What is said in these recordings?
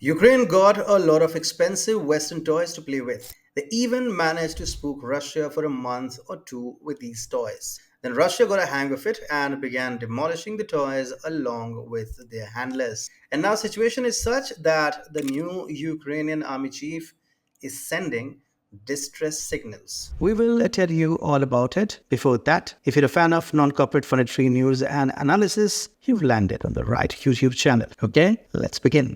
Ukraine got a lot of expensive Western toys to play with. They even managed to spook Russia for a month or two with these toys. Then Russia got a hang of it and began demolishing the toys along with their handlers. And now situation is such that the new Ukrainian army chief is sending distress signals. We will tell you all about it. Before that, if you're a fan of non-corporate monetary news and analysis, you've landed on the right YouTube channel. Okay, let's begin.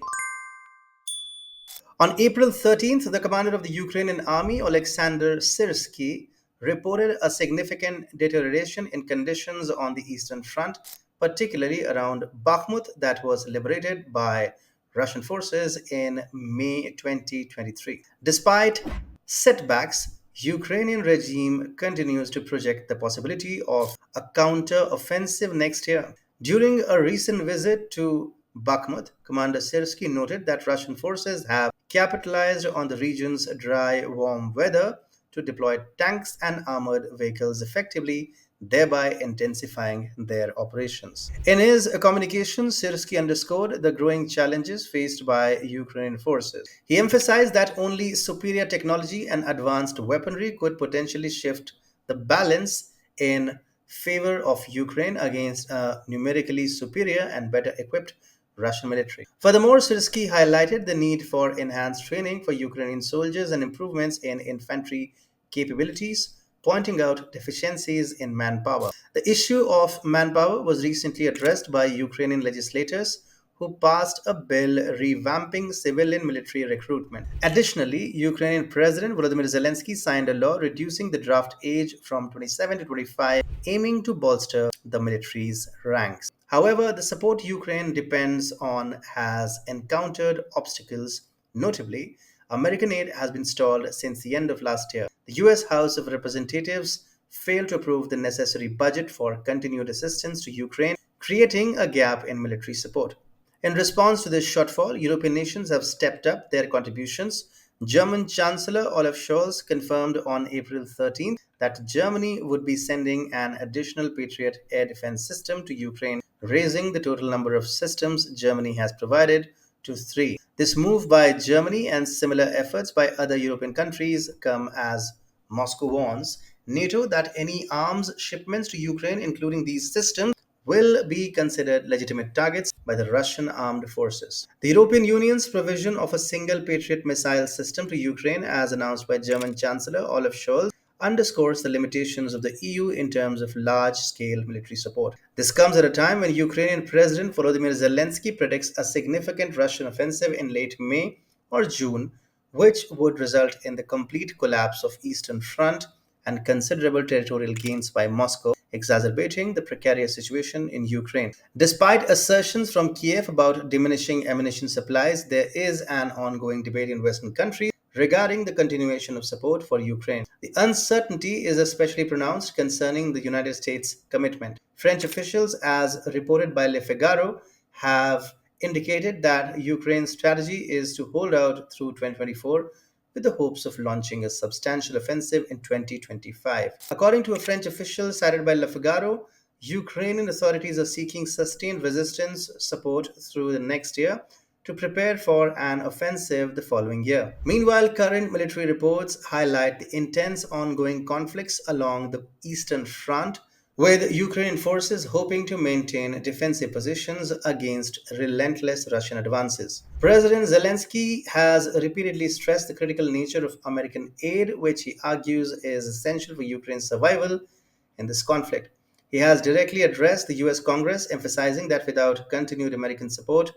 On April 13th, the commander of the Ukrainian army, Alexander Syrsky, reported a significant deterioration in conditions on the Eastern Front, particularly around Bakhmut, that was liberated by Russian forces in May 2023. Despite setbacks, Ukrainian regime continues to project the possibility of a counter-offensive next year. During a recent visit to Bakhmut, Commander Syrsky noted that Russian forces have capitalized on the region's dry, warm weather to deploy tanks and armored vehicles effectively, thereby intensifying their operations. In his communication, Syrsky underscored the growing challenges faced by Ukrainian forces. He emphasized that only superior technology and advanced weaponry could potentially shift the balance in favor of Ukraine against a numerically superior and better equipped Russian military. Furthermore, Syrsky highlighted the need for enhanced training for Ukrainian soldiers and improvements in infantry capabilities, pointing out deficiencies in manpower. The issue of manpower was recently addressed by Ukrainian legislators who passed a bill revamping civilian military recruitment. Additionally, Ukrainian President Volodymyr Zelensky signed a law reducing the draft age from 27 to 25, aiming to bolster the military's ranks. However, the support Ukraine depends on has encountered obstacles. Notably, American aid has been stalled since the end of last year. The US House of Representatives failed to approve the necessary budget for continued assistance to Ukraine, creating a gap in military support. In response to this shortfall, European nations have stepped up their contributions. German Chancellor Olaf Scholz confirmed on April 13th that Germany would be sending an additional Patriot air defense system to Ukraine, raising the total number of systems Germany has provided to three. This move by Germany and similar efforts by other European countries come as Moscow warns NATO that any arms shipments to Ukraine, including these systems, will be considered legitimate targets by the Russian armed forces. The European Union's provision of a single Patriot missile system to Ukraine, as announced by German Chancellor Olaf Scholz, underscores the limitations of the EU in terms of large scale military support. This comes at a time when Ukrainian President Volodymyr Zelensky predicts a significant Russian offensive in late May or June, which would result in the complete collapse of Eastern Front and considerable territorial gains by Moscow, exacerbating the precarious situation in Ukraine. Despite assertions from Kiev about diminishing ammunition supplies, there is an ongoing debate in Western countries regarding the continuation of support for Ukraine. The uncertainty is especially pronounced concerning the United States' commitment. French officials, as reported by Le Figaro, have indicated that Ukraine's strategy is to hold out through 2024 with the hopes of launching a substantial offensive in 2025. According to a French official cited by Le Figaro, Ukrainian authorities are seeking sustained resistance support through the next year to prepare for an offensive the following year. Meanwhile, current military reports highlight the intense ongoing conflicts along the Eastern Front, with Ukrainian forces hoping to maintain defensive positions against relentless Russian advances. President Zelensky has repeatedly stressed the critical nature of American aid, which he argues is essential for Ukraine's survival in this conflict. He has directly addressed the US Congress, emphasizing that without continued American support,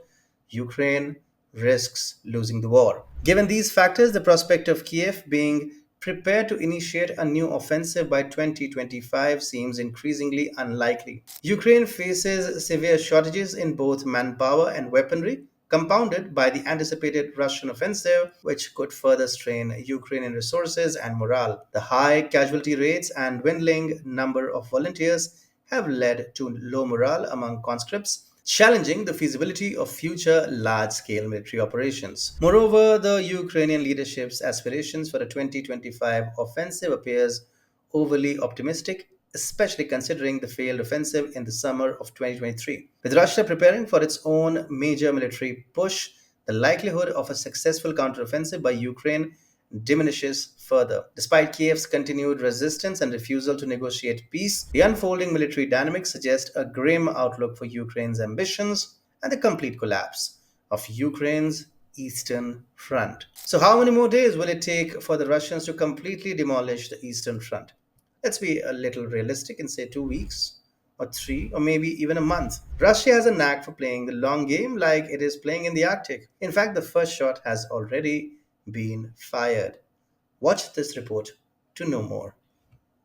Ukraine risks losing the war. Given these factors, the prospect of Kiev being prepared to initiate a new offensive by 2025 seems increasingly unlikely. Ukraine faces severe shortages in both manpower and weaponry, compounded by the anticipated Russian offensive, which could further strain Ukrainian resources and morale. The high casualty rates and dwindling number of volunteers have led to low morale among conscripts, challenging the feasibility of future large scale military operations. Moreover, the Ukrainian leadership's aspirations for a 2025 offensive appears overly optimistic, especially considering the failed offensive in the summer of 2023. With Russia preparing for its own major military push, the likelihood of a successful counteroffensive by Ukraine diminishes further. Despite Kiev's continued resistance and refusal to negotiate peace, the unfolding military dynamics suggest a grim outlook for Ukraine's ambitions and the complete collapse of Ukraine's eastern front. So, how many more days will it take for the Russians to completely demolish the eastern front? Let's be a little realistic and say 2 weeks, or three, or maybe even a month. Russia has a knack for playing the long game like it is playing in the Arctic. In fact, the first shot has already been fired. Watch this report to know more.